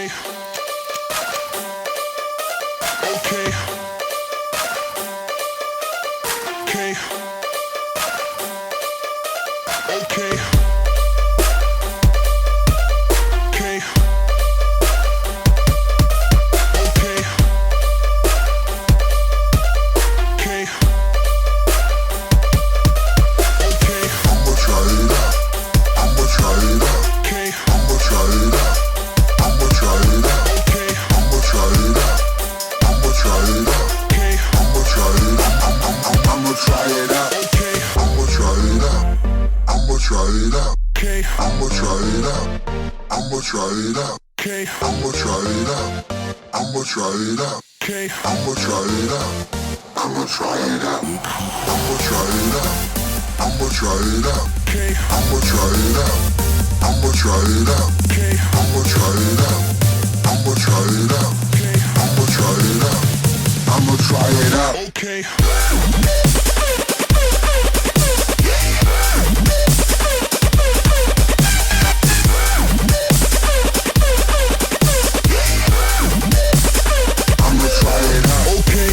Okay. Okay. Okay. Okay. Okay. Okay. Okay. Okay. I'ma try it out. I'ma try it out. Okay. I'ma try it out. I'ma try it out. Okay. I'ma try it out. I'ma try it out. Okay. I'ma try it out. I'ma try it out. Okay. I'ma try it out. I'ma try it out. Okay. I'ma try it out. I'ma try it out. Okay. I'ma try it out. I'ma try it out. Okay. I'ma try it out. I'ma try it out. I'ma try it out. I'ma try it out. Okay. I'ma try it out. I'ma try it out. Okay. I'ma try it out. I'ma try it out. Okay. I'ma try it out. I'ma try it out. Okay.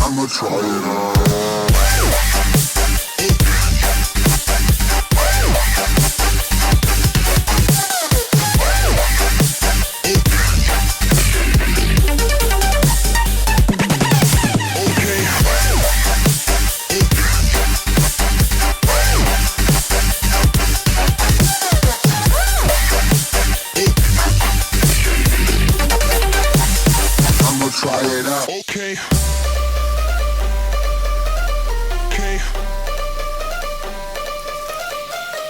I'ma try it out. Okay. I'ma try it out. Okay. I'ma try it out. Okay. Okay.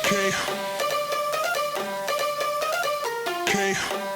Okay. Okay.